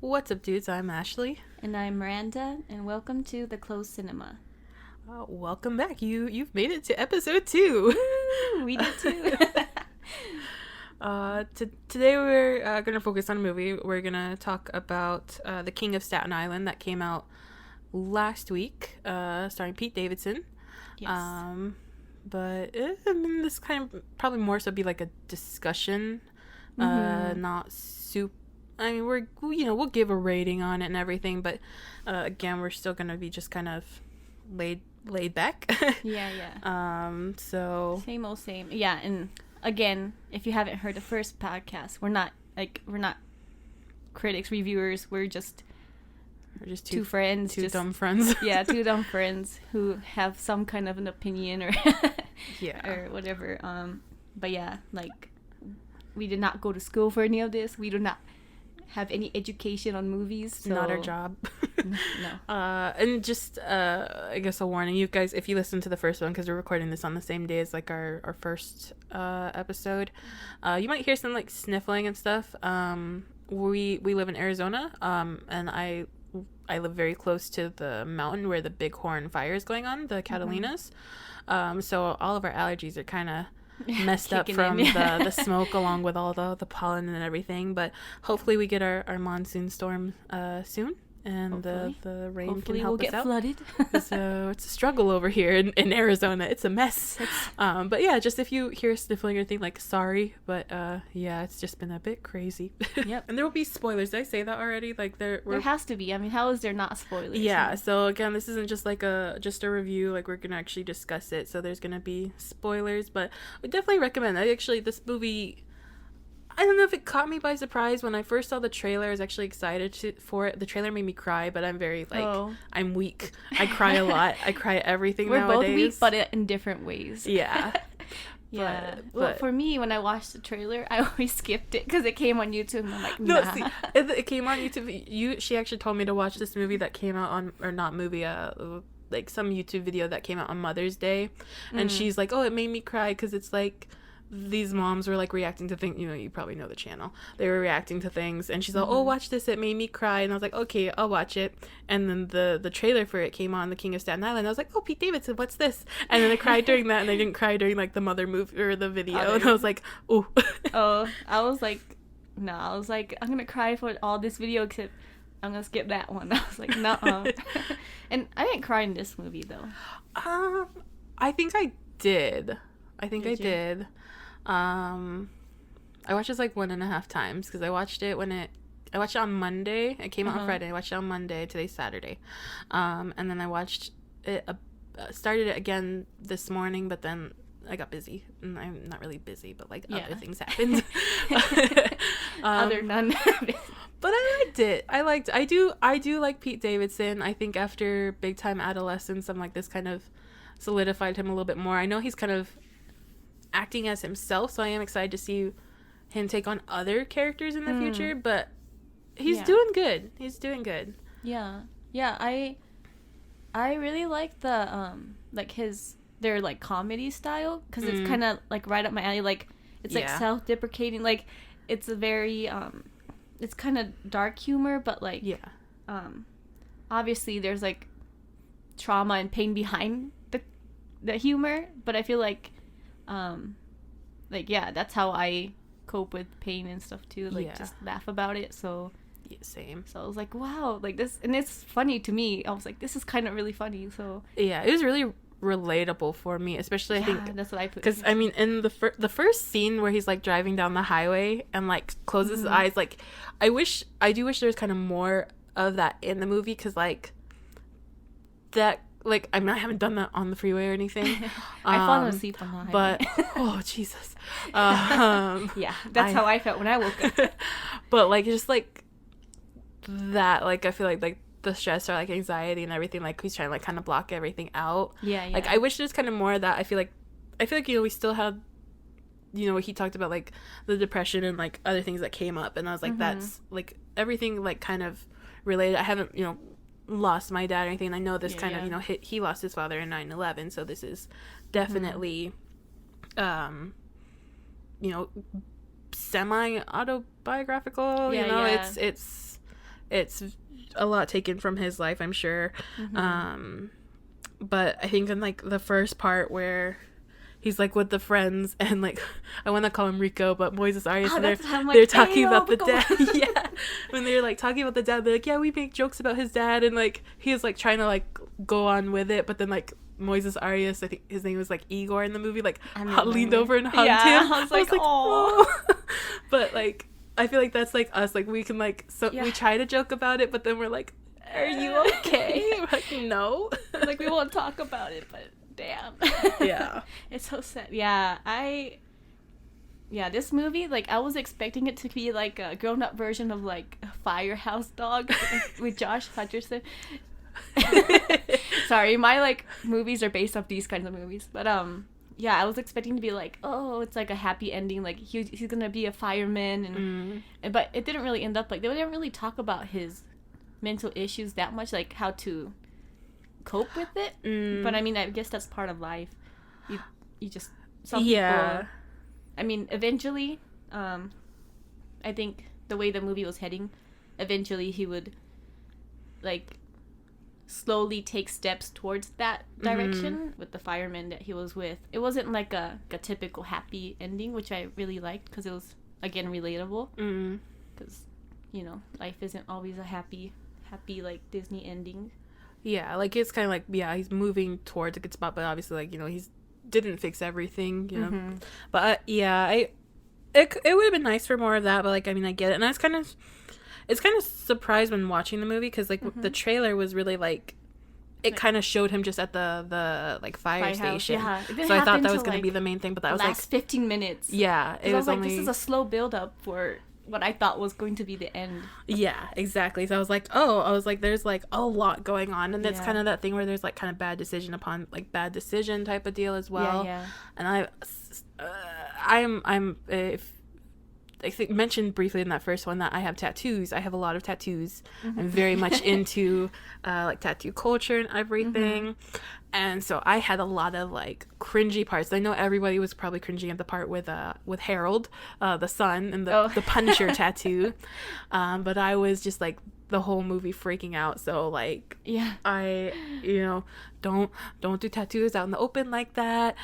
What's up, dudes? I'm Ashley. And I'm Miranda, and welcome to The Closed Cinema. Welcome back. You've made it to episode 2. Woo, we did too. Today we're going to focus on a movie. We're going to talk about The King of Staten Island that came out last week, starring Pete Davidson. Yes. But this kind of probably more so be like a discussion, not super. I mean, we'll give a rating on it and everything, but again, we're still gonna be just kind of laid back. Yeah. So Same old same. Yeah, and again, if you haven't heard the first podcast, we're not critics, reviewers. We're just two friends, two dumb friends. Yeah, two dumb friends who have some kind of an opinion or or whatever. But yeah, like we did not go to school for any of this. We do not have any education on movies. So. Not our job. No. And just I guess a warning, you guys, if you listen to the first one, because we're recording this on the same day as like our first episode, you might hear some like sniffling and stuff. We live in Arizona, and I live very close to the mountain where the Bighorn fire is going on, the Catalinas. So all of our allergies are kind of messed up from the smoke, along with all the pollen and everything. But hopefully we get our monsoon storm soon, and the rain hopefully can help we'll us get out. Flooded. So it's a struggle over here in Arizona. It's a mess. But yeah, just if you hear sniffling or anything, like, sorry, but yeah, it's just been a bit crazy. Yep. And there will be spoilers. Did I say that already? Like there has to be. I mean, how is there not spoilers? Yeah. So again, this isn't just like a review. Like, we're gonna actually discuss it. So there's gonna be spoilers, but I definitely recommend. This movie, I don't know if it caught me by surprise. When I first saw the trailer, I was actually excited for it. The trailer made me cry, but I'm very I'm weak. I cry a lot. I cry at everything We're nowadays. both weak, but in different ways. Yeah. Yeah. But well, for me, when I watched the trailer, I always skipped it because it came on YouTube, and I'm like, nah. No, see, it came on YouTube. She actually told me to watch this movie that came out on, or not movie, like some YouTube video that came out on Mother's Day, and she's like, oh, it made me cry because it's like, these moms were like reacting to things, you probably know the channel, they were reacting to things, and she's like, oh, watch this, it made me cry. And I was like, okay, I'll watch it. And then the trailer for it came on, The King of Staten Island. I was like, oh, Pete Davidson, what's this? And then I cried during that, and I didn't cry during like the Mother movie or the video. And I was like, oh. I was like, no, I was like, I'm gonna cry for all this video except I'm gonna skip that one. I was like, nuh-uh. And I didn't cry in this movie though. I think I did. I did. I watched this like 1.5 times because I watched it on Monday. It came out on Friday. I watched it on Monday. Today's Saturday. And then I watched it, started it again this morning, but then I got busy. And I'm not really busy, but like other things happened. Other none. But I liked it. I do like Pete Davidson. I think after Big Time Adolescence, I'm like, this kind of solidified him a little bit more. I know he's kind of acting as himself, so I am excited to see him take on other characters in the future, but he's doing good. Yeah. I really like the their like comedy style, because it's kind of like right up my alley. Like, it's like self-deprecating, like it's a very it's kind of dark humor, but like obviously there's like trauma and pain behind the humor, but I feel like that's how I cope with pain and stuff too, like just laugh about it. So same. So I was like, wow, like this, and it's funny to me. I was like, this is kind of really funny. So yeah, it was really relatable for me, especially I think that's what I put, because I mean, in the first scene where he's like driving down the highway and like closes his eyes, like I do wish there was kind of more of that in the movie, because like that, like, I mean, I haven't done that on the freeway or anything. I fall asleep on the highway. But, oh, Jesus. Yeah, that's how I felt when I woke up. But, like, just, like, that, like, I feel like the stress or, like, anxiety and everything, like, he's trying to, like, kind of block everything out. Yeah. Like, I wish there was kind of more of that. I feel like, we still had, he talked about, like, the depression and, like, other things that came up. And I was like, that's, like, everything, like, kind of related. I haven't, lost my dad or anything. I know this kind of, he lost his father in 9/11, so this is definitely semi-autobiographical. It's it's a lot taken from his life, I'm sure. But I think in like the first part where he's like with the friends and like I want to call him Rico, but Moises Arias, they're talking about the dad. Yeah, when they're like talking about the dad, they're like, yeah, we make jokes about his dad, and like he's like trying to like go on with it, but then like Moises Arias, I think his name was like Igor in the movie, like leaned over and hugged him. I was like oh. But like I feel like that's like us, like we can like we try to joke about it, but then we're like, are you okay? We're like, no. Like we won't talk about it, but damn. Yeah. It's so sad. Yeah, this movie, like I was expecting it to be like a grown-up version of like Firehouse Dog with Josh Hutcherson. Sorry, my like movies are based off these kinds of movies, but yeah, I was expecting to be like, oh, it's like a happy ending, like he's gonna be a fireman, and but it didn't really end up like, they didn't really talk about his mental issues that much, like how to cope with it. But I mean, I guess that's part of life. You just, some people, I mean, eventually, I think the way the movie was heading, eventually he would like slowly take steps towards that direction with the fireman that he was with. It wasn't like a typical happy ending, which I really liked because it was, again, relatable. Because you know, life isn't always a happy like Disney ending. Yeah, like it's kind of like, yeah, he's moving towards a good spot, but obviously, like, you know, he's didn't fix everything, you know. But yeah, it would have been nice for more of that, but like, I mean, I get it, and I was kind of surprised when watching the movie because like the trailer was really like, it kind of showed him just at the like fire station. Yeah, so I thought that was going to be the main thing, but that was like 15 minutes. Yeah, it was like, only, this is a slow build up for what I thought was going to be the end. Yeah, exactly. So I was like, there's like a lot going on, and it's kind of that thing where there's like kind of bad decision upon like bad decision type of deal as well. Yeah. And I'm if I think mentioned briefly in that first one that I have tattoos. I have a lot of tattoos. I'm very much into like tattoo culture and everything. And so I had a lot of like cringy parts. I know everybody was probably cringing at the part with Harold, the son, and the Punisher tattoo. But I was just like the whole movie freaking out. So like, I, you know, don't do tattoos out in the open like that.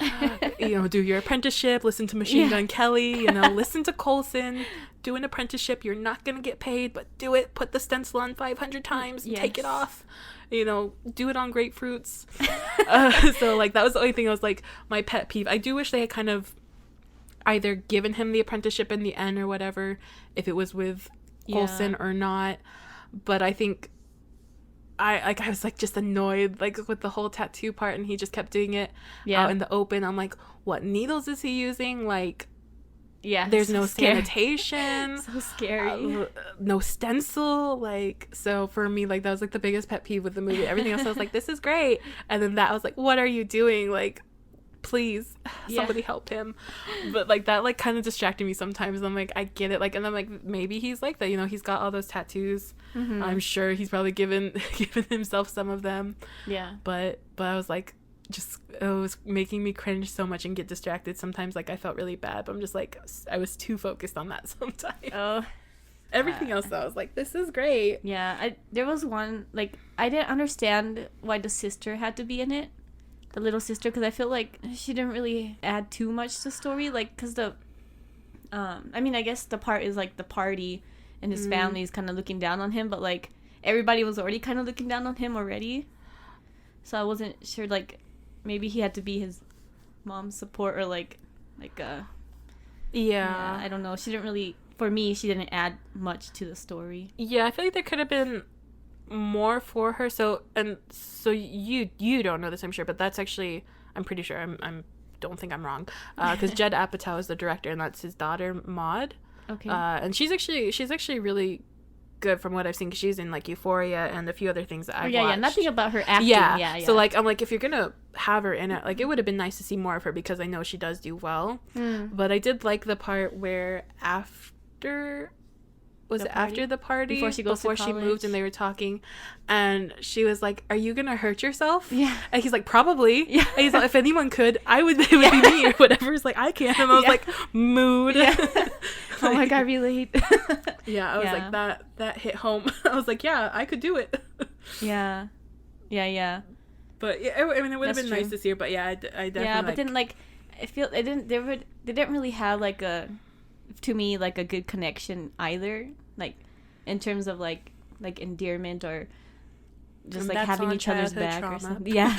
You know, do your apprenticeship, listen to Machine Gun Kelly, you know, listen to Coulson, do an apprenticeship. You're not going to get paid, but do it. Put the stencil on 500 times and take it off. You know, do it on grapefruits. So like, that was the only thing I was like, my pet peeve. I do wish they had kind of either given him the apprenticeship in the end or whatever, if it was with Coulson or not. But I think I was like just annoyed like with the whole tattoo part, and he just kept doing it out in the open. I'm like, what needles is he using? Like, there's so no sanitation. So scary. No stencil. Like, so for me, like, that was like the biggest pet peeve with the movie. Everything else I was like, this is great, and then that I was like, what are you doing? Like, please, somebody help him. But like that like kind of distracted me sometimes. I'm like, I get it, like, and I'm like, maybe he's like that, you know, he's got all those tattoos. I'm sure he's probably given himself some of them. But I was like, just, it was making me cringe so much and get distracted sometimes. Like, I felt really bad, but I'm just like, I was too focused on that sometimes. Everything else though, I was like, this is great. There was one, like, I didn't understand why the sister had to be in it, the little sister, because I feel like she didn't really add too much to the story, like, because the I mean, I guess the part is like the party and his family is kind of looking down on him, but like everybody was already kind of looking down on him already, so I wasn't sure, like, maybe he had to be his mom's support or like I don't know. She didn't really, for me, she didn't add much to the story. I feel like there could have been more for her. So you don't know this, I'm sure, but that's actually, I'm pretty sure, I'm don't think I'm wrong, because Judd Apatow is the director, and that's his daughter Maud. And she's actually really good from what I've seen, 'cause she's in like Euphoria and a few other things that I've watched. Nothing about her acting. So like, I'm like, if you're gonna have her in it, like, it would have been nice to see more of her, because I know she does do well. But I did like the part where after was it after the party before she goes to college? She moved and they were talking, and she was like, "Are you gonna hurt yourself?" Yeah. And he's like, "Probably." Yeah. And he's like, "If anyone could, it would be me or whatever." It's like, I can't. And I was like, mood. Yeah. Oh my God, relate. Yeah, I was like, that hit home. I was like, yeah, I could do it. Yeah. But yeah, I mean, it would have been nice to see her. But yeah, I definitely. Yeah, but then like, I feel they didn't really have like a good connection either. Like, in terms of like endearment or just like having each other's back or something. Yeah.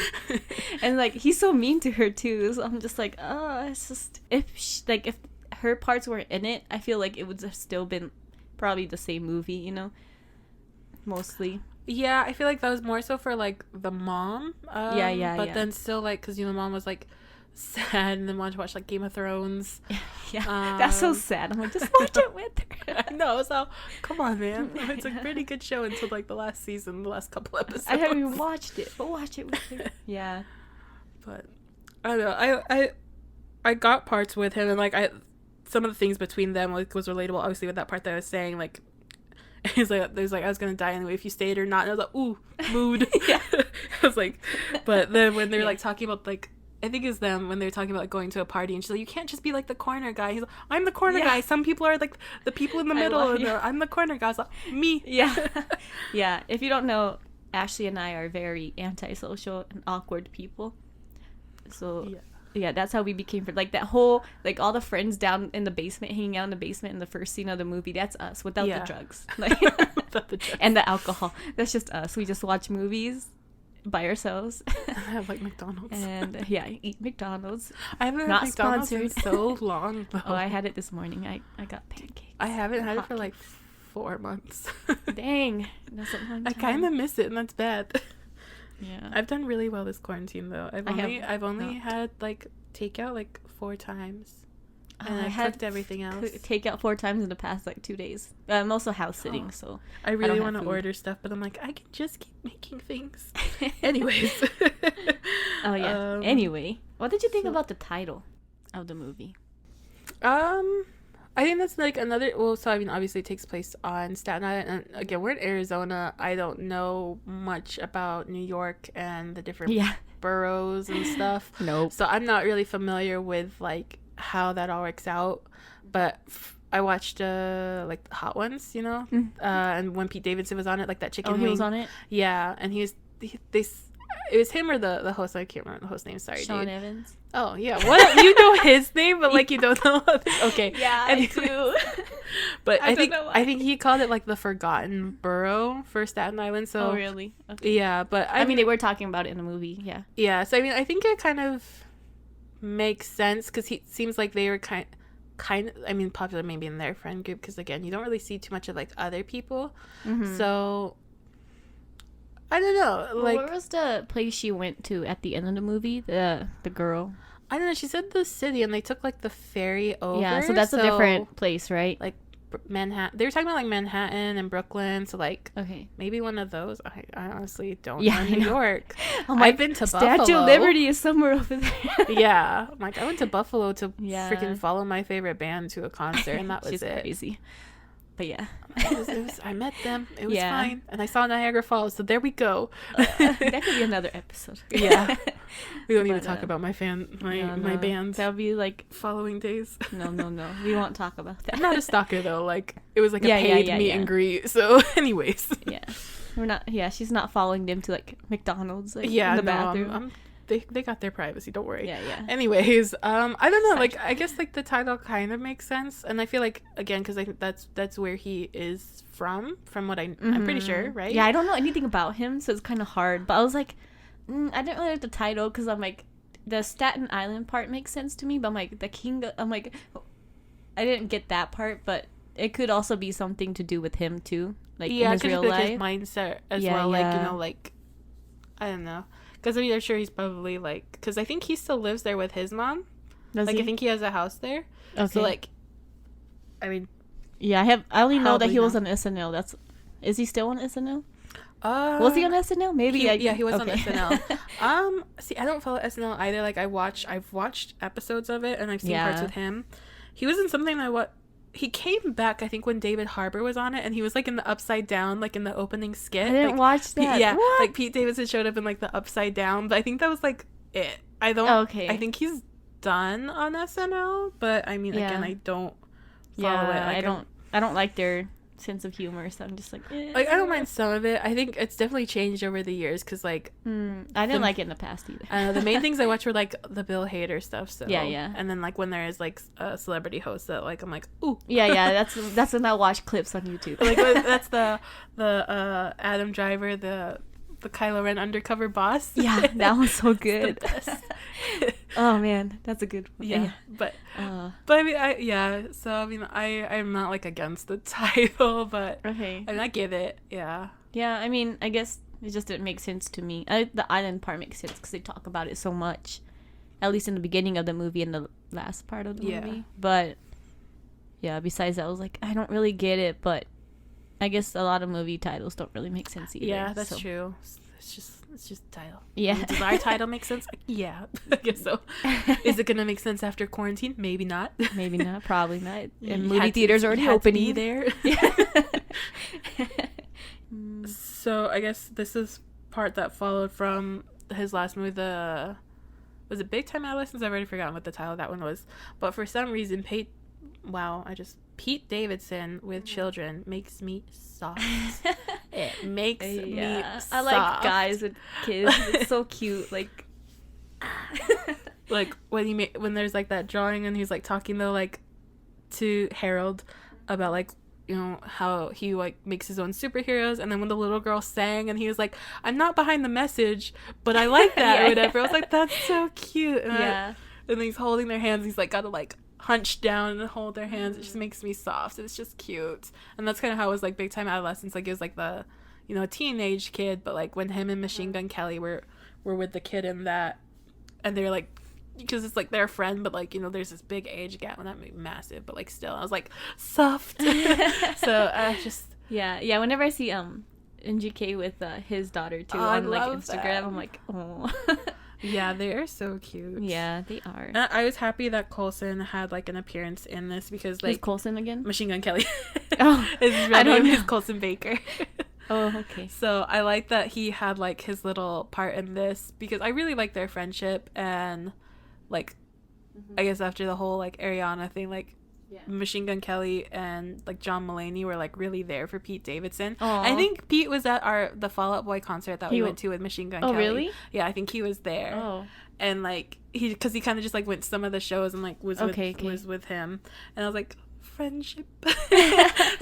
And like, he's so mean to her too. So I'm just like, oh, it's just if her parts weren't in it, I feel like it would have still been probably the same movie, you know, mostly. Yeah, I feel like that was more so for like the mom. But then still like, because the mom was like sad and then wanted to watch like Game of Thrones. Yeah, that's so sad. I'm like, just watch it with her. No, so come on, man. It's a pretty good show until like the last season, the last couple episodes. I haven't even watched it, but watch it with her. Yeah, but I don't know. I got parts with him, and like some of the things between them like was relatable. Obviously, with that part that I was saying, like he's like, there's like, I was gonna die anyway if you stayed or not. And I was like, ooh, mood. Yeah. I was like, but then when they're like talking about like, I think it's them when they're talking about like, going to a party, and she's like, you can't just be like the corner guy. He's like, I'm the corner guy. Some people are like the people in the middle. I'm the corner guy. I was like, me. Yeah. Yeah. If you don't know, Ashley and I are very antisocial and awkward people. So yeah, that's how we became friends. Like that whole, like all the friends down in the basement, hanging out in the basement in the first scene of the movie, that's us without the drugs. Like, without the drugs. And the alcohol. That's just us. We just watch movies by ourselves. And have like McDonald's. And eat McDonald's. I haven't had McDonald's in so long though. Oh, I had it this morning. I got pancakes. I haven't had it for like 4 months. Dang. That's a long time. I kind of miss it, and that's bad. Yeah. I've done really well this quarantine though. I've only had like takeout like 4 times. And I cooked everything else. Takeout 4 times in the past like 2 days. I'm also house sitting, so I really want to order stuff, but I'm like, I can just keep making things. Anyways. Oh yeah. Anyway, what did you think about the title of the movie? I think that's like another. Well, so I mean, obviously it takes place on Staten Island, and again, we're in Arizona. I don't know much about New York and the different boroughs and stuff. Nope. So I'm not really familiar with like how that all works out. But I watched like Hot Ones, you know, and when Pete Davidson was on it, like that chicken wing. He was on it. Yeah, and it was him or the host. I can't remember the host name. Sorry, Sean Evans. Oh yeah, what you know his name, but like you don't know. Okay, yeah, I do. But I think he called it like the Forgotten Borough for Staten Island. So really? Okay. Yeah, but I mean they were talking about it in the movie. Yeah. Yeah, so I mean I think it kind of makes sense because he seems like they were kind of, I mean, popular maybe in their friend group because again you don't really see too much of like other people. So I don't know. Like, where was the place she went to at the end of the movie? The girl. I don't know. She said the city, and they took like the ferry over. Yeah, so that's a different place, right? Like Manhattan. They were talking about like Manhattan and Brooklyn. So like, maybe one of those. I honestly don't know New York. I've been to Buffalo. Statue of Liberty is somewhere over there. Yeah, like I went to Buffalo to freaking follow my favorite band to a concert, and that was She's it. Crazy. But yeah, I met them. It was fine, and I saw Niagara Falls. So there we go. That could be another episode. Yeah, we don't need to talk about my bands. That'll be like following days. No, we won't talk about that. I'm not a stalker though. Like it was like a paid meet and greet. So, anyways. Yeah, we're not. Yeah, she's not following them to like McDonald's. Like, in the bathroom. They got their privacy, don't worry. Yeah. Anyways, I don't know, like I guess like the title kind of makes sense, and I feel like again because I think that's where he is from what I'm pretty sure, right? Yeah, I don't know anything about him, so it's kind of hard. But I was like, I didn't really like the title because I'm like, the Staten Island part makes sense to me, but I'm like the king. I'm like, I didn't get that part, but it could also be something to do with him too, like in his real life, his mindset as well, like you know, like I don't know. Because I mean, I'm sure he's probably like, because I think he still lives there with his mom. Does like he? I think he has a house there. Okay. So like, I mean, yeah, I only know that he was on SNL. Is he still on SNL? Was he on SNL? Maybe. He was on SNL. See, I don't follow SNL either. Like I've watched episodes of it, and I've seen parts with him. He was in something he came back, I think, when David Harbour was on it, and he was like in the Upside Down, like in the opening skit. I didn't like, watch that. Yeah, what? like Pete Davidson showed up in like the Upside Down, but I think that was like it. I don't. Okay. I think he's done on SNL, but I mean, again, I don't follow it. Like, I don't like their sense of humor, so I'm just like, like I don't mind some of it. I think it's definitely changed over the years because like I didn't like it in the past either. The main things I watch were like the Bill Hader stuff. So yeah. And then like when there is like a celebrity host that like I'm like ooh yeah. That's when I watch clips on YouTube. Like that's the Adam Driver, the Kylo Ren undercover boss. Yeah, that one's so good. Oh man, that's a good one. Yeah. But I mean so I mean I'm not like against the title, but okay. I mean I get it. Yeah. Yeah, I mean I guess it just didn't make sense to me. The island part makes sense because they talk about it so much, at least in the beginning of the movie and the last part of the movie. But yeah, besides that, I was like, I don't really get it, but I guess a lot of movie titles don't really make sense either. Yeah, that's true. It's just a title. Yeah. Does our title make sense? Yeah, I guess so. Is it gonna make sense after quarantine? Maybe not. Maybe not. Probably not. And movie theaters already opening. There. So I guess this is part that followed from his last movie. Was it Big Time Adolescence? I've already forgotten what the title of that one was. But for some reason, Pete Davidson with children makes me soft. It makes me soft. I like guys with kids. It's so cute. Like when there's like that drawing and he's like talking though like to Harold about like you know how he like makes his own superheroes, and then when the little girl sang and he was like, I'm not behind the message but I like that or whatever. I was like, that's so cute. And and then he's holding their hands, he's like gotta like hunch down and hold their hands. It just makes me soft. It's just cute. And that's kind of how it was like Big Time Adolescence. Like it was like the teenage kid, but like when him and Machine Gun Kelly were with the kid in that, and they're like, because it's like their friend, but like there's this big age gap, and that made me massive, but like still I was like soft. So I just yeah whenever I see NGK with his daughter too on like Instagram that. I'm like, oh. Yeah, they are so cute. Yeah, they are. And I was happy that Coulson had like an appearance in this because like who's Coulson again? Machine Gun Kelly. Oh, I don't know. He's Coulson Baker. Oh, okay. So I like that he had like his little part in this because I really like their friendship, and like I guess after the whole like Ariana thing, like Machine Gun Kelly and like John Mulaney were like really there for Pete Davidson. Aww. I think Pete was at the Fall Out Boy concert that we went to with Machine Gun Kelly. Oh, really? Yeah, I think he was there. Oh. And like because he kind of just like went to some of the shows and like was with him, and I was like, friendship.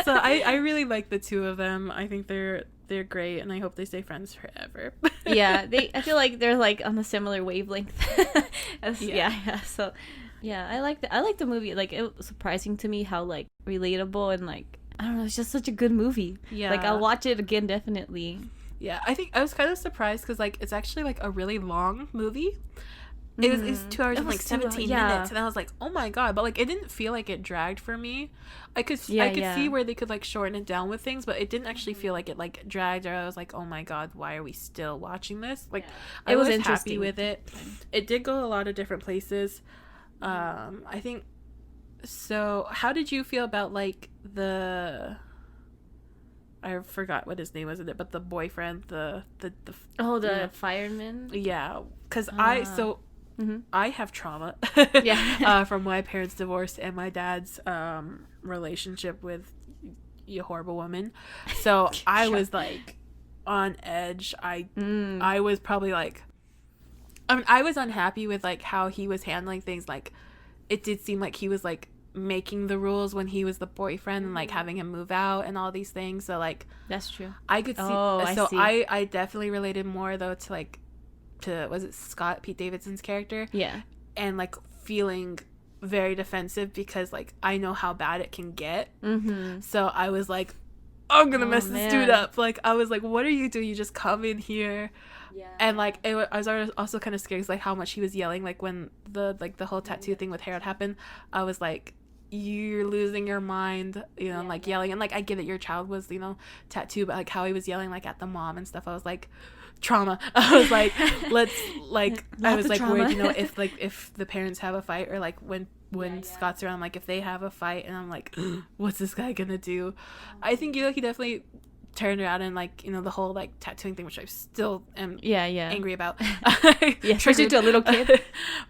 So I really like the two of them. I think they're great, and I hope they stay friends forever. Yeah, I feel like they're like on a similar wavelength. Yeah. So yeah, I like the movie. Like it was surprising to me how like relatable and like I don't know, it's just such a good movie. Yeah, like I'll watch it again definitely. Yeah, I think I was kind of surprised because like it's actually like a really long movie. It's 2 hours and like 17 minutes, and I was like, oh my god! But like it didn't feel like it dragged for me. I could see where they could like shorten it down with things, but it didn't actually feel like it like dragged, or I was like, oh my god, why are we still watching this? Like I was happy with it. It did go a lot of different places. I think so. How did you feel about like I forgot what his name was in it, but the boyfriend, the fireman. Yeah, because I have trauma. From my parents' divorce and my dad's relationship with a horrible woman. So I was like on edge. I was probably like, I mean, I was unhappy with like how he was handling things. Like it did seem like he was like making the rules when he was the boyfriend and like having him move out and all these things. So like that's true. I could see. I definitely related more though to like was it Scott, Pete Davidson's character? Yeah. And like feeling very defensive because like I know how bad it can get. Mm-hmm. So I was like, I'm gonna mess this dude up. Like I was like, what are you doing? You just come in here. Yeah. And like I was also kind of scared because like how much he was yelling like when the whole tattoo thing with Harold happened. I was like, you're losing your mind, you know, Yeah, like yeah. yelling. And like, I get it, your child was, you know, tattooed, but like how he was yelling like at the mom and stuff, I was like, trauma. I was like, let's like, I Not was the like trauma. worried, you know, if the parents have a fight, or like when Yeah. Scott's around, like if they have a fight, and I'm like, what's this guy gonna do? I think, you know, he definitely turned around, and like, you know, the whole like tattooing thing, which I still am Yeah. angry about. Yeah, especially to a little kid.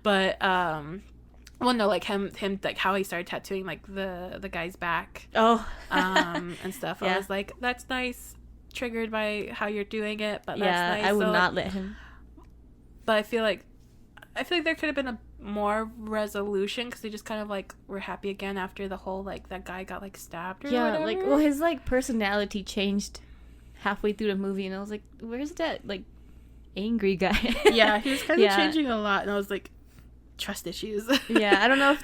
But well, no, like him like how he started tattooing like the guy's back, Oh. and stuff. Yeah. I was like, that's nice, triggered by how you're doing it, but Yeah, that's nice. I would So, not like, let him. but I feel like there could have been a more resolution, because they just kind of like were happy again after the whole like that guy got like stabbed or Yeah, whatever. like, well, his like personality changed halfway through the movie, and I was like, where's that like angry guy? Yeah, he was kind of Yeah. changing a lot, and I was like, trust issues. Yeah, I don't know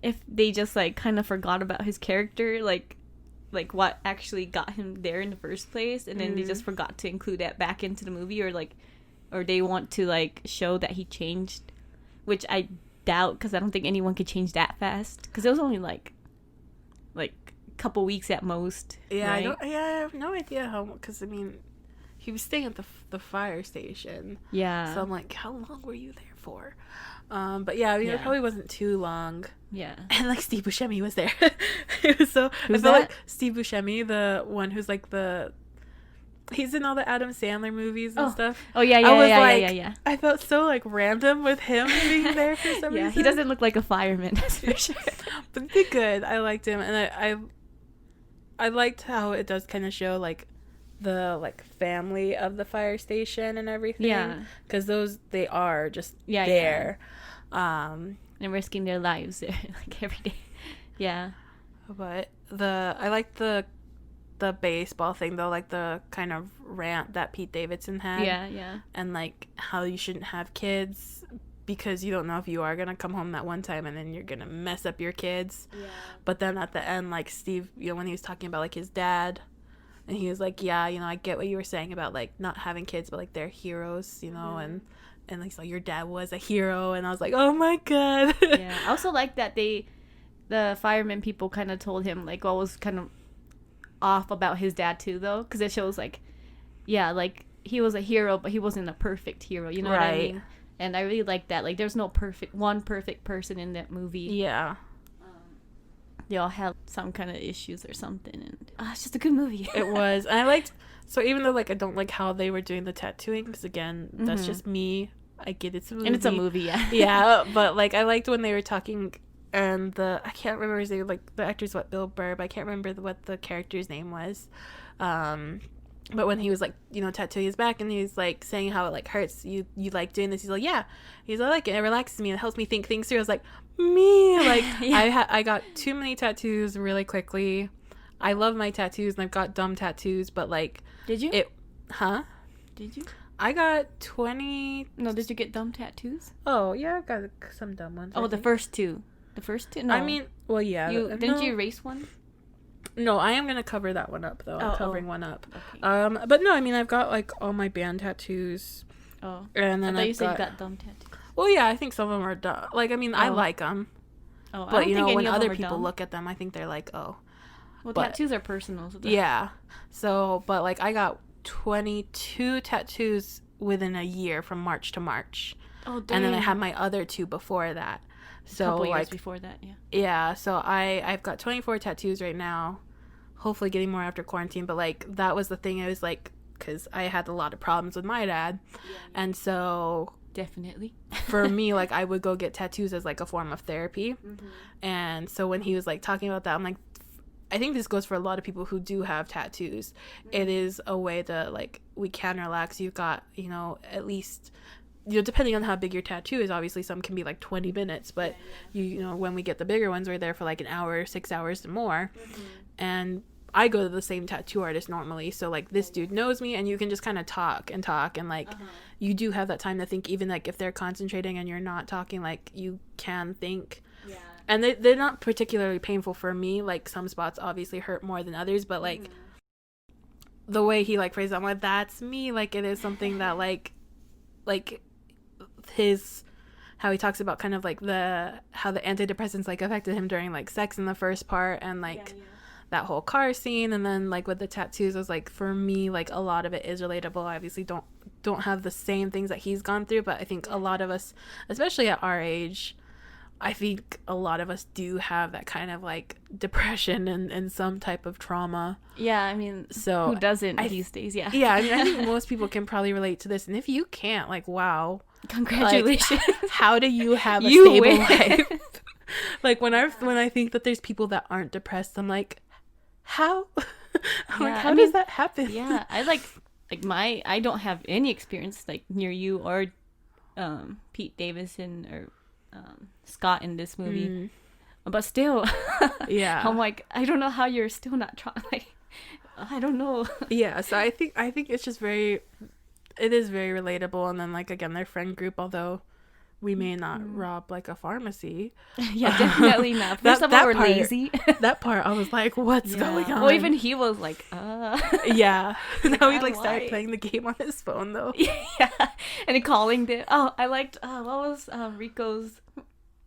if they just like kind of forgot about his character, like what actually got him there in the first place, and then they just forgot to include that back into the movie, or they want to like show that he changed, which I doubt, because I don't think anyone could change that fast, because it was only like a couple weeks at most. Yeah, right? I have no idea how, because I mean, he was staying at the fire station. Yeah. So I'm like, how long were you there for? But yeah, I mean, it Yeah. probably wasn't too long. Yeah. And like Steve Buscemi was there. It was so. Who's I felt that? like Steve Buscemi, the one who's like he's in all the Adam Sandler movies and stuff. Oh yeah, I was yeah, like, yeah, yeah. I felt so like random with him being there for some Yeah, reason. he doesn't look like a fireman, that's for sure. But he did good. I liked him, and I liked how it does kind of show like the like family of the fire station and everything. Yeah, because they are just Yeah, there. and risking their lives there like every day. Yeah. But I like the baseball thing though, like the kind of rant that Pete Davidson had. Yeah. And like how you shouldn't have kids because you don't know if you are gonna come home that one time and then you're gonna mess up your kids. Yeah. But then at the end, like Steve, you know, when he was talking about like his dad, and he was like, yeah, you know, I get what you were saying about like not having kids, but like they're heroes, you know, and like, so your dad was a hero, and I was like, oh my god. Yeah. I also like that the firemen people kind of told him like what was kind of off about his dad too, though, because it shows like, yeah, like he was a hero, but he wasn't a perfect hero, you know what I mean? And I really like that. Like, there's no perfect person in that movie. Yeah. They all have some kind of issues or something, and it's just a good movie. It was. And I liked, so even though like I don't like how they were doing the tattooing, because again, that's just me. I get it's a movie. And it's a movie, yeah. Yeah, but like I liked when they were talking, and I can't remember his name, like the actor's Bill Burr, but I can't remember what the character's name was. But when he was like, you know, tattooing his back, and he's like saying how it like hurts, you like doing this, he's like, yeah, he's like, I like it, it relaxes me, it helps me think things through. I was like, me, like yeah. I got too many tattoos really quickly. I love my tattoos, and I've got dumb tattoos, but like, Did you? Did you? I got 20. No, did you get dumb tattoos? Oh yeah, I got some dumb ones. Oh, the first two. The first two? No. I mean, well, yeah. Didn't you erase one? No, I am gonna cover that one up though. I'm covering one up. Okay. But no, I mean, I've got like all my band tattoos. Oh. And then I thought you said you got dumb tattoos. Well, yeah, I think some of them are dumb. Like, I mean, I like them. Oh, I but don't you think know, any when of other them are people dumb. look at them, I think they're like, oh. Well, tattoos are personal. So yeah. So, but like, I got 22 tattoos within a year from March to March. Oh, dang. And then I had my other two before that. So, a couple like, years before that, yeah. Yeah, so I've got 24 tattoos right now. Hopefully getting more after quarantine. But, like, that was the thing. I was like, because I had a lot of problems with my dad. Yeah. And so... Definitely. For me, like, I would go get tattoos as, like, a form of therapy. Mm-hmm. And so when he was, like, talking about that, I'm like, I think this goes for a lot of people who do have tattoos. Mm-hmm. It is a way to, like, we can relax. You've got, you know, at least... You know, depending on how big your tattoo is, obviously some can be like 20 minutes, but you know, when we get the bigger ones, we're there for like an hour, 6 hours and more. Mm-hmm. And I go to the same tattoo artist normally, so like this dude knows me, and you can just kind of talk and like you do have that time to think, even like if they're concentrating and you're not talking, like you can think. Yeah. And they're not particularly painful for me. Like some spots obviously hurt more than others, but like the way he like phrased it, I'm like, that's me. Like it is something that like his how he talks about kind of like how the antidepressants like affected him during like sex in the first part, and like that whole car scene, and then like with the tattoos, I was like, for me, like a lot of it is relatable. I obviously don't have the same things that he's gone through, but I think a lot of us, especially at our age, I think a lot of us do have that kind of like depression and some type of trauma. Yeah, I mean, so who doesn't these days? Yeah. Yeah, I mean, I think most people can probably relate to this. And if you can't, like, wow. Congratulations. Like, how do you have a stable life? Like, when I think that there's people that aren't depressed, I'm like, how? How does that happen? Yeah, I don't have any experience like near you or Pete Davidson or Scott in this movie, but still, yeah, I'm like, I don't know how you're still not trying. Like, I don't know. Yeah, so I think it's just it is very relatable. And then like again, their friend group, although we may not rob like a pharmacy. Yeah, definitely not. First of all, we're lazy. That part, I was like, what's going on? Well, even he was like, Yeah. Now he like started playing the game on his phone though. Yeah, and he calling the. Oh, I liked. What was Rico's?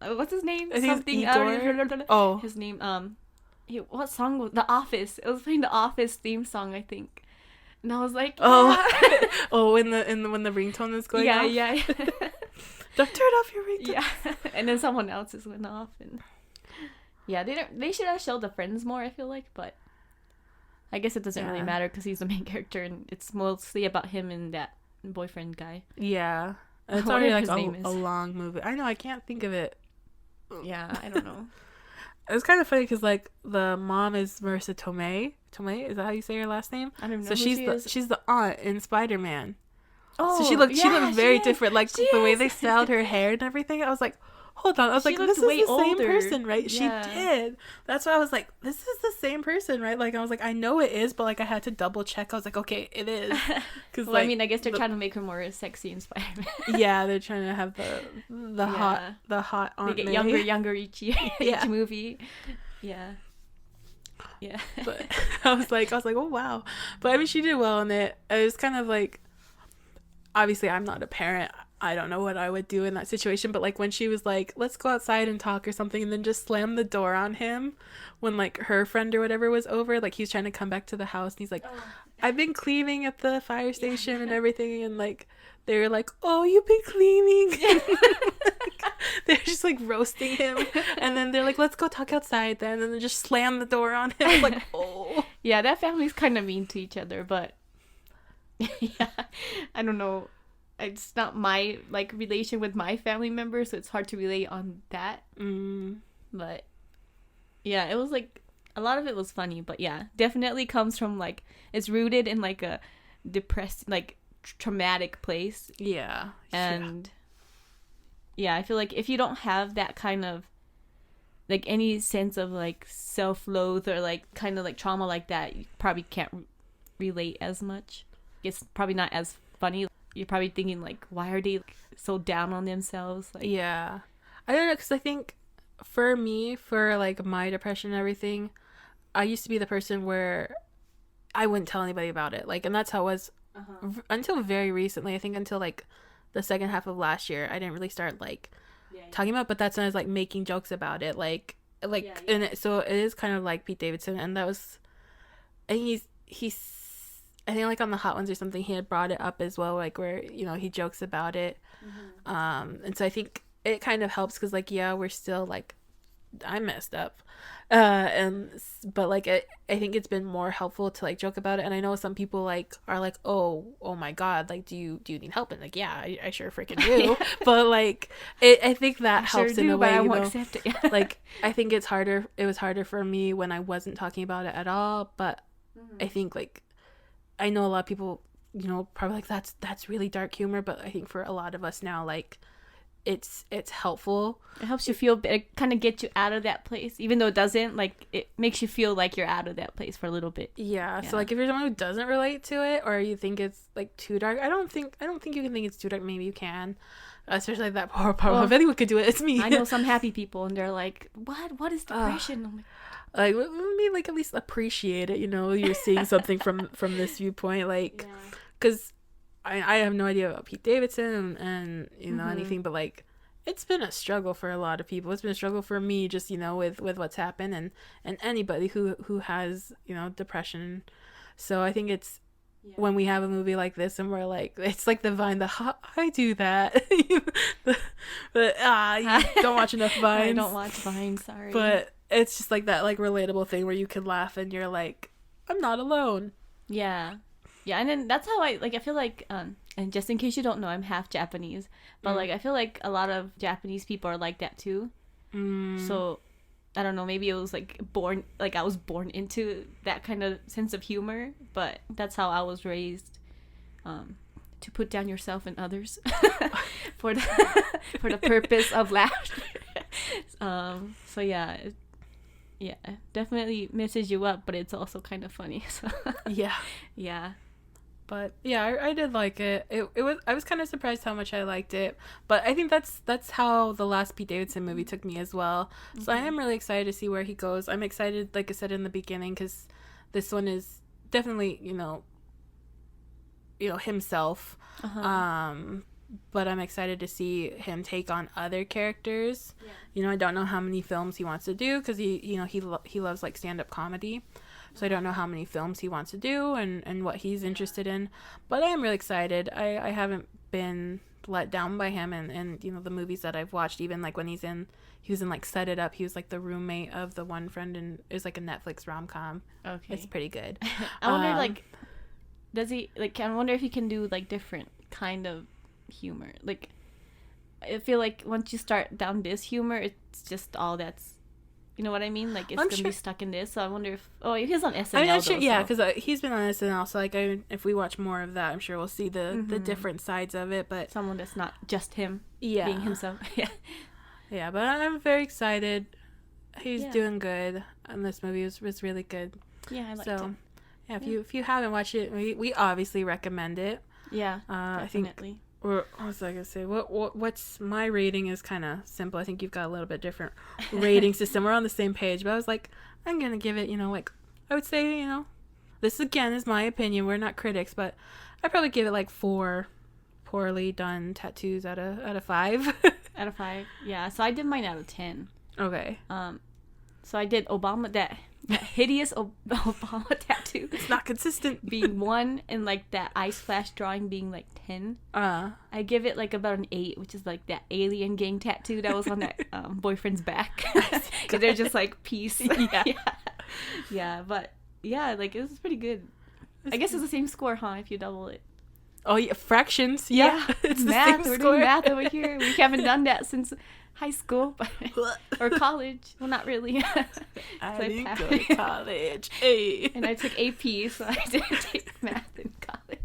What's his name? I think something. Oh, his name. What song was The Office? It was playing the Office theme song, I think. And I was like, yeah. Oh, when the ringtone is going off. Yeah. Don't turn off your ringtone. Yeah, and then someone else's went off, and yeah, they should have showed the friends more, I feel like, but I guess it doesn't really matter because he's the main character, and it's mostly about him and that boyfriend guy. Yeah, it's already like a long movie. I know, I can't think of it. Yeah, I don't know. It's kind of funny because like the mom is Marissa Tomei. Tomei, is that how you say her last name? I don't know. So she's the aunt in Spider-Man. Oh, so she looked very different. Like the way they styled her hair and everything. I was like, hold on. I was like, this is the same person, right? Yeah. She did. That's why I was like, this is the same person, right? Like I was like, I know it is, but like I had to double check. I was like, okay, it is. Because well, like, I mean, I guess they're trying to make her more sexy in Spider-Man. Yeah, they're trying to have the hot Aunt They get May. younger each movie. Yeah. Yeah. But I was like, oh wow. But I mean, she did well in it. It was kind of like, obviously I'm not a parent. I don't know what I would do in that situation, but like when she was like, let's go outside and talk or something, and then just slammed the door on him when like her friend or whatever was over, like he's trying to come back to the house and he's like, I've been cleaning at the fire station and everything, and like they were like, oh, you've been cleaning. They're just like roasting him, and then they're like, let's go talk outside then, and then just slam the door on him. I was like, oh yeah, that family's kind of mean to each other, but yeah, I don't know, it's not my like relation with my family members, so it's hard to relate on that. But yeah, it was like a lot of it was funny, but yeah, definitely comes from like, it's rooted in like a depressed, like traumatic place. Yeah. And yeah, I feel like if you don't have that kind of like any sense of like self-loathe or like kind of like trauma like that, you probably can't relate as much. It's probably not as funny. You're probably thinking like, why are they so down on themselves? Like, yeah, I don't know, because I think for me, for like my depression and everything, I used to be the person where I wouldn't tell anybody about it, like, and that's how it was until very recently. I think until like the second half of last year, I didn't really start like talking about it, but that's when I was like making jokes about it, like and so it is kind of like Pete Davidson, and that was, and he's I think like on the Hot Ones or something, he had brought it up as well, like where, you know, he jokes about it. And so I think it kind of helps because like, yeah, we're still like, I messed up. But like, I think it's been more helpful to like joke about it. And I know some people like are like, oh my God, like, do you need help? And like, yeah, I sure freaking do. But like, I think that helps in a way, I won't accept it. Like, I think it was harder for me when I wasn't talking about it at all. But I think like, I know a lot of people, you know, probably like that's really dark humor, but I think for a lot of us now, like it's helpful. It helps you feel, it kind of gets you out of that place, even though it doesn't, like it makes you feel like you're out of that place for a little bit. Yeah. So like if you're someone who doesn't relate to it, or you think it's like too dark, I don't think you can think it's too dark. Maybe you can, especially like that poor part. Well, if anyone could do it, it's me. I know some happy people, and they're like, what is depression? I'm like, let me like at least appreciate it, you know, you're seeing something from this viewpoint, like, because I have no idea about Pete Davidson and you know anything, but like it's been a struggle for a lot of people. It's been a struggle for me, just, with what's happened, and anybody who has, depression. So I think it's when we have a movie like this and we're like, it's like the Vine, I do that. But you don't watch enough Vines. I don't watch Vine, sorry. But it's just like that, like, relatable thing where you can laugh and you're like, I'm not alone. Yeah. Yeah, and then that's how I feel like, and just in case you don't know, I'm half Japanese, but like I feel like a lot of Japanese people are like that too. So I don't know, maybe it was like I was born into that kind of sense of humor, but that's how I was raised, to put down yourself and others for the purpose of laughter. So yeah, definitely messes you up, but it's also kind of funny. So yeah. But yeah, I did like it. I was kind of surprised how much I liked it. But I think that's how the last Pete Davidson movie took me as well. Mm-hmm. So I am really excited to see where he goes. I'm excited, like I said in the beginning, because this one is definitely, himself. Uh-huh. But I'm excited to see him take on other characters. Yeah. I don't know how many films he wants to do, because he loves like stand-up comedy. So I don't know how many films he wants to do and what he's interested in. But I am really excited. I haven't been let down by him and the movies that I've watched, even like when he was in like Set It Up. He was like the roommate of the one friend, and it was like a Netflix rom-com. Okay. It's pretty good. I wonder does he I wonder if he can do like different kind of humor. Like I feel like once you start down this humor, it's just all that's, you know what I mean? Like, it's going to be stuck in this. So I wonder if... Oh, he's on SNL, I'm sure, yeah, because he's been on SNL. So, like, if we watch more of that, I'm sure we'll see the different sides of it. But someone that's not just him being himself. Yeah, but I'm very excited. He's doing good. And this movie was really good. Yeah, I liked it. So, yeah, if you haven't watched it, we obviously recommend it. Yeah, definitely. I think... Or what was I gonna say? What's my rating is kind of simple. I think you've got a little bit different rating system. We're on the same page, but I was like, I'm gonna give it, I would say, this again is my opinion. We're not critics, but I'd probably give it like 4 poorly done tattoos out of 5. Out of 5, yeah. So I did mine out of 10. Okay. So I did Obama that hideous Obama tattoo. It's not consistent. Being 1, and like that ice flash drawing being like 10. I give it like about an 8, which is like that alien gang tattoo that was on that boyfriend's back. Because they're just like peace. Yeah, but yeah, like it was pretty good. I guess it's the same score, huh? If you double it. Oh yeah, fractions. Yeah, it's math. We're doing math over here. We haven't done that since high school, or college. Well, not really. I didn't go to college. Hey. And I took AP, so I didn't take math in college.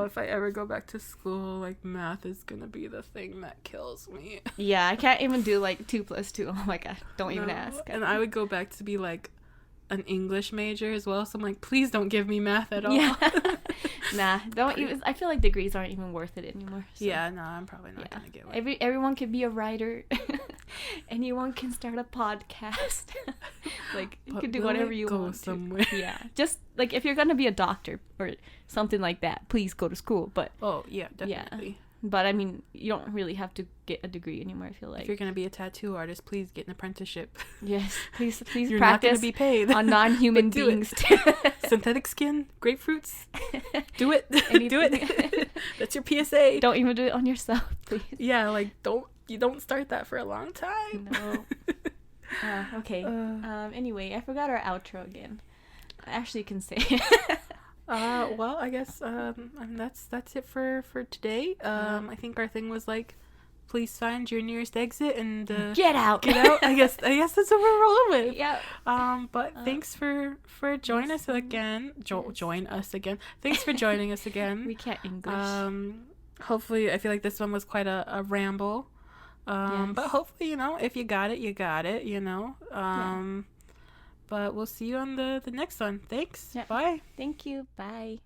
If I ever go back to school, like, math is gonna be the thing that kills me. Yeah, I can't even do like 2 + 2. Oh my god, don't even ask. And I would go back to be like an English major as well, so I'm like, please don't give me math at all. Yeah. Nah, don't even. I feel like degrees aren't even worth it anymore. So. Yeah, no, I'm probably not gonna get one. Everyone can be a writer. Anyone can start a podcast. Like, you can do whatever you want somewhere. To. Yeah, just like if you're gonna be a doctor or something like that, please go to school. But yeah, definitely. Yeah. But I mean, you don't really have to get a degree anymore. I feel like if you're gonna be a tattoo artist, please get an apprenticeship. Yes, please you're practice. Not gonna be paid on non-human beings. Synthetic skin, grapefruits. Do it. Do it. That's your PSA. Don't even do it on yourself, please. Yeah, like don't start that for a long time. No. Okay. Anyway, I forgot our outro again. I actually can say. Well, I guess that's it for today. I think our thing was like, please find your nearest exit and get out. I guess that's what we're rolling with. Yeah. But thanks for joining us again. Join us again. Thanks for joining us again. We can't English. Hopefully, I feel like this one was quite a ramble. Yes. But hopefully, if you got it, you got it. But we'll see you on the next one. Thanks. Yeah. Bye. Thank you. Bye.